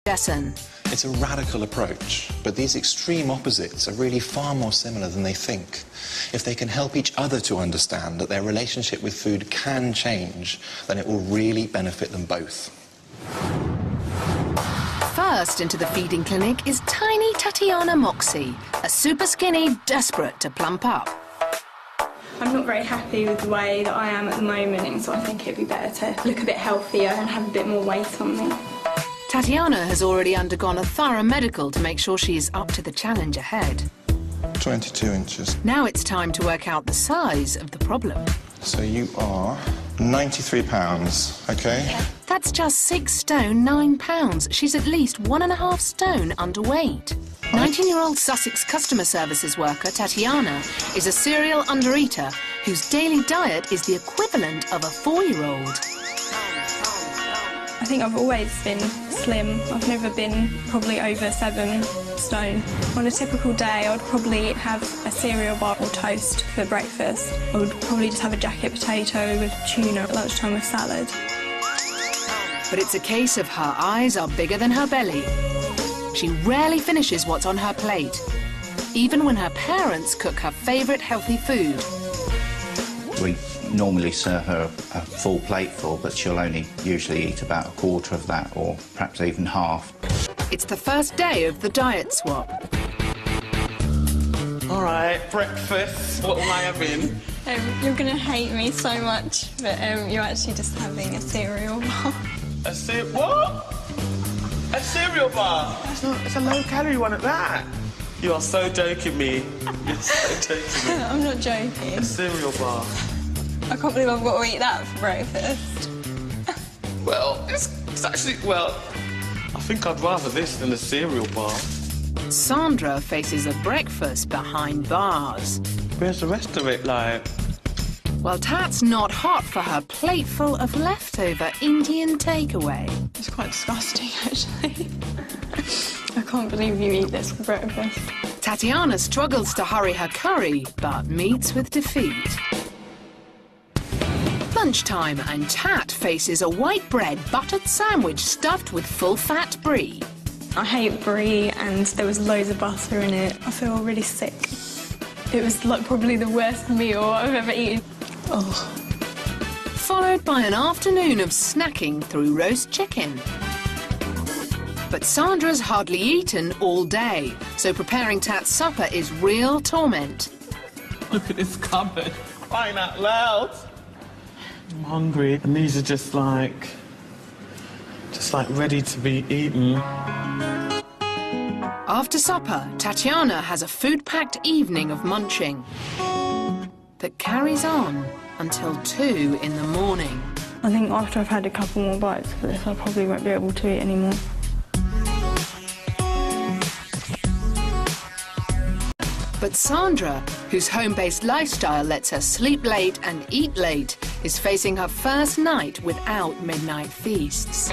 lesson. It's a radical approach, but these extreme opposites are really far more similar than they think. If they can help each other to understand that their relationship with food can change, then it will really benefit them both. First into the feeding clinic is tiny Tatiana Moxie, a super skinny desperate to plump up. I'm not very happy with the way that I am at the moment, so I think it'd be better to look a bit healthier and have a bit more weight on me. Tatiana has already undergone a thorough medical to make sure she is up to the challenge ahead. 22 inches. Now it's time to work out the size of the problem. So you are 93 pounds, OK? That's just 6 stone, 9 pounds. She's at least 1.5 stone underweight. 19-year-old Sussex customer services worker Tatiana is a serial undereater whose daily diet is the equivalent of a 4-year-old. I think I've always been slim. I've never been probably over 7 stone. On a typical day, I'd probably have a cereal bar or toast for breakfast. I would probably just have a jacket potato with tuna at lunchtime with salad. But it's a case of her eyes are bigger than her belly. She rarely finishes what's on her plate, even when her parents cook her favourite healthy food. We normally serve her a full plateful, but she'll only usually eat about a quarter of that, or perhaps even half. It's the first day of the diet swap. All right, breakfast. What am I having? You're going to hate me so much, but you're actually just having a cereal bar. What? A cereal bar? It's a low-calorie one at that. You are so joking me. You're so joking me. I'm not joking. A cereal bar. I can't believe I've got to eat that for breakfast. Well, it's actually, well, I think I'd rather this than a cereal bar. Sandra faces a breakfast behind bars. Where's the rest of it, like? Well, Tat's not hot for her plateful of leftover Indian takeaway. It's quite disgusting, actually. I can't believe you eat this for breakfast. Tatiana struggles to hurry her curry, but meets with defeat. Lunchtime, and Tat faces a white bread buttered sandwich stuffed with full-fat brie. I hate brie, and there was loads of butter in it. I feel really sick. It was like probably the worst meal I've ever eaten. Oh. Followed by an afternoon of snacking through roast chicken. But Sandra's hardly eaten all day, so preparing Tat's supper is real torment. Look at this cupboard, crying out loud. I'm hungry, and these are just like ready to be eaten. After supper, Tatiana has a food-packed evening of munching that carries on until 2 in the morning. I think after I've had a couple more bites of this, I probably won't be able to eat anymore. But Sandra, whose home-based lifestyle lets her sleep late and eat late, is facing her first night without midnight feasts.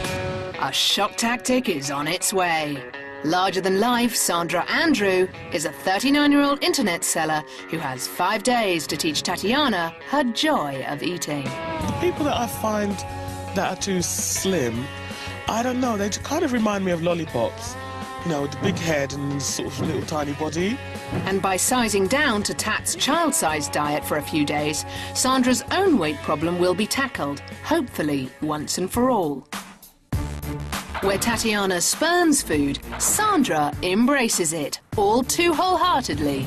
A shock tactic is on its way. Larger than life, Sandra Andrew is a 39-year-old internet seller who has 5 days to teach Tatiana her joy of eating. The people that I find that are too slim, I don't know, they kind of remind me of lollipops. You know, with the big head and sort of little tiny body. And by sizing down to Tat's child-sized diet for a few days, Sandra's own weight problem will be tackled, hopefully once and for all. Where Tatiana spurns food, Sandra embraces it, all too wholeheartedly.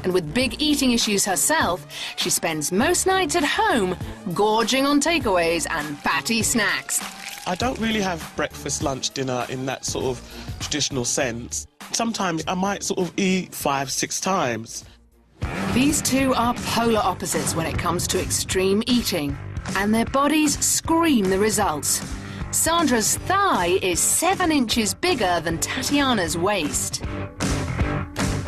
And with big eating issues herself, she spends most nights at home gorging on takeaways and fatty snacks. I don't really have breakfast, lunch, dinner in that sort of traditional sense. Sometimes I might sort of eat 5, 6 times. These two are polar opposites when it comes to extreme eating, and their bodies scream the results. Sandra's thigh is 7 inches bigger than Tatiana's waist.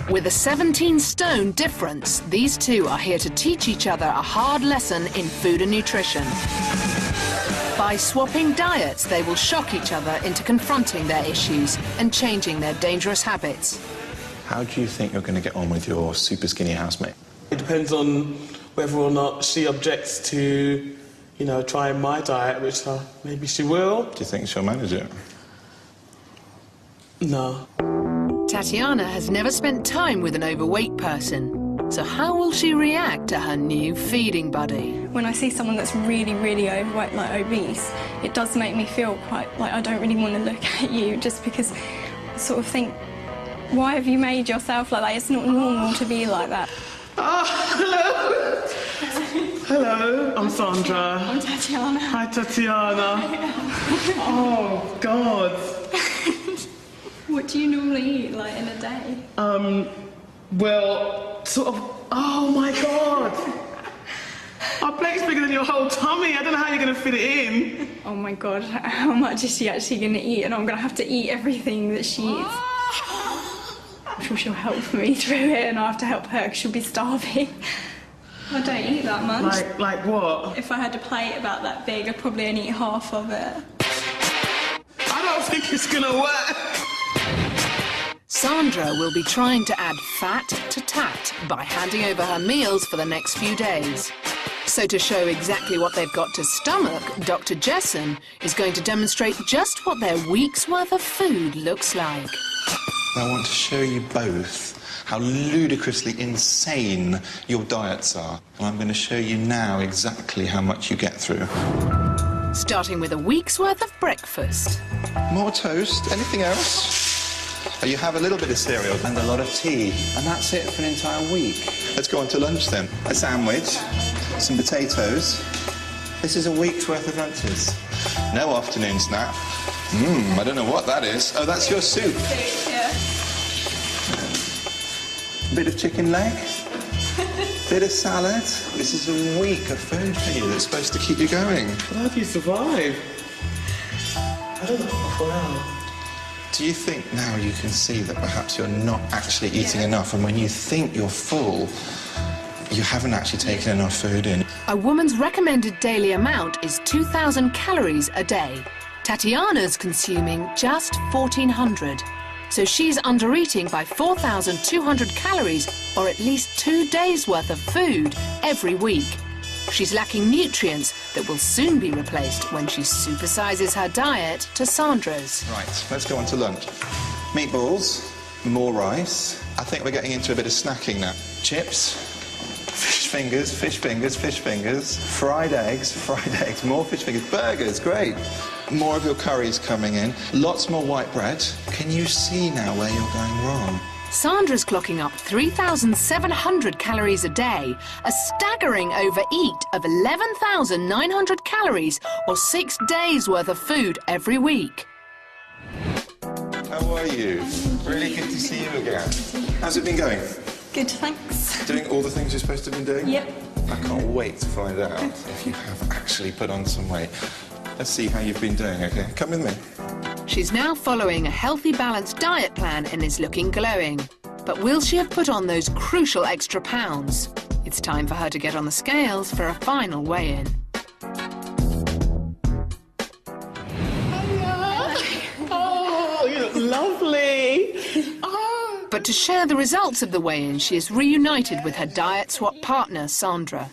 With a 17-stone difference, these two are here to teach each other a hard lesson in food and nutrition. By swapping diets, they will shock each other into confronting their issues and changing their dangerous habits. How do you think you're going to get on with your super skinny housemate? It depends on whether or not she objects to, you know, trying my diet, which maybe she will. Do you think she'll manage it? No. Tatiana has never spent time with an overweight person, so how will she react to her new feeding buddy? When I see someone that's really, really overweight, like obese, it does make me feel quite like I don't really want to look at you, just because I sort of think, why have you made yourself like that? It's not normal to be like that. Hello. Hello, I'm Sandra. I'm Tatiana. Hi, Tatiana. Oh, God. What do you normally eat, like, in a day? Well, sort of... Oh, my God. Our plate's bigger than your whole tummy. I don't know how you're going to fit it in. Oh, my God. How much is she actually going to eat? And I'm going to have to eat everything that she eats. I'm sure she'll help me through it, and I'll have to help her because she'll be starving. I don't eat that much. Like what? If I had a plate about that big, I'd probably only eat half of it. I don't think it's going to work. Sandra will be trying to add fat to Tat by handing over her meals for the next few days. So to show exactly what they've got to stomach, Dr. Jessen is going to demonstrate just what their week's worth of food looks like. I want to show you both how ludicrously insane your diets are. And I'm going to show you now exactly how much you get through. Starting with a week's worth of breakfast. More toast, anything else? You have a little bit of cereal and a lot of tea, and that's it for an entire week. Let's go on to lunch then. A sandwich, some potatoes. This is a week's worth of lunches. No afternoon snack. I don't know what that is. Oh, that's your soup. Yeah. Bit of chicken leg. Bit of salad. This is a week of food for you that's supposed to keep you going. How do you survive? I don't know how. Do you think now you can see that perhaps you're not actually eating enough, and when you think you're full, you haven't actually taken enough food in? A woman's recommended daily amount is 2,000 calories a day. Tatiana's consuming just 1,400. So she's under-eating by 4,200 calories, or at least 2 days' worth of food every week. She's lacking nutrients that will soon be replaced when she supersizes her diet to Sandra's. Right, let's go on to lunch. Meatballs, more rice. I think we're getting into a bit of snacking now. Chips, fish fingers, fish fingers, fish fingers, fried eggs, more fish fingers, burgers, great. More of your curries coming in, lots more white bread. Can you see now where you're going wrong? Sandra's clocking up 3,700 calories a day, a staggering overeat of 11,900 calories, or 6 days' worth of food every week. How are you? Really good to see you again. How's it been going? Good, thanks. Doing all the things you're supposed to have been doing? Yep. I can't wait to find out if you have actually put on some weight. Let's see how you've been doing, okay? Come with me. She's now following a healthy, balanced diet plan and is looking glowing. But will she have put on those crucial extra pounds? It's time for her to get on the scales for a final weigh-in. Oh, you look lovely. Oh. But to share the results of the weigh-in, she is reunited with her diet swap partner, Sandra.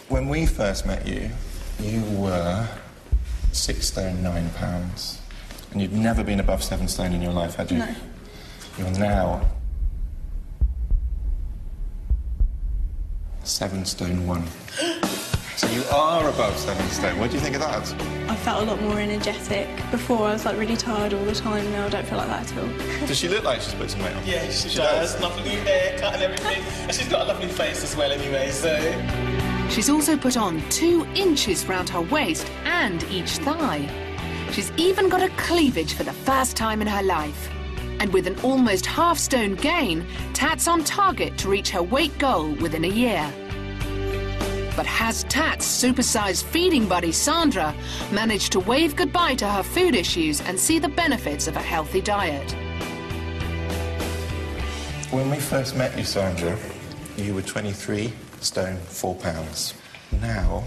When we first met you, you were 6 stone 9 pounds. And you'd never been above 7 stone in your life, had you? No. You're now 7 stone 1. So you are above 7 stone. What do you think of that? I felt a lot more energetic. Before, I was like really tired all the time. Now I don't feel like that at all. Does she look like she's put some weight on? Yeah, she does. Lovely haircut and everything. And she's got a lovely face as well anyway, so... She's also put on 2 inches round her waist and each thigh. She's even got a cleavage for the first time in her life. And with an almost half-stone gain, Tat's on target to reach her weight goal within a year. But has Tat's supersized feeding buddy, Sandra, managed to wave goodbye to her food issues and see the benefits of a healthy diet? When we first met you, Sandra, you were 23 stone 4 pounds. Now,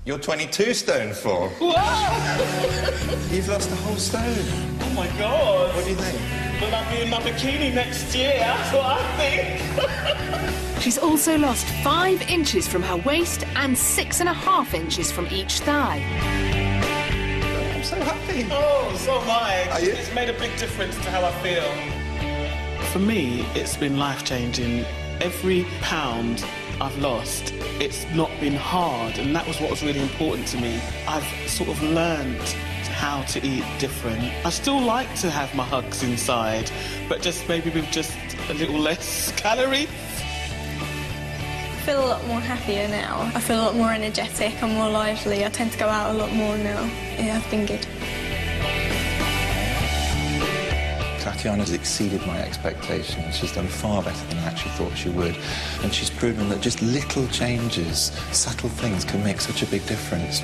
you're 22 stone 4. Whoa! You've lost a whole stone. Oh my God! What do you think? Will I be in my bikini next year? That's what I think. She's also lost 5 inches from her waist and 6.5 inches from each thigh. I'm so happy. Really? Oh, so am I. Are you? It's made a big difference to how I feel. For me, it's been life-changing. Every pound I've lost, it's not been hard, and that was what was really important to me. I've sort of learned how to eat different. I still like to have my hugs inside, but just maybe with just a little less calories. I feel a lot more happier now. I feel a lot more energetic, I'm more lively. I tend to go out a lot more now. Yeah, it's been good. Tatiana's exceeded my expectations. She's done far better than I actually thought she would. And she's proven that just little changes, subtle things, can make such a big difference.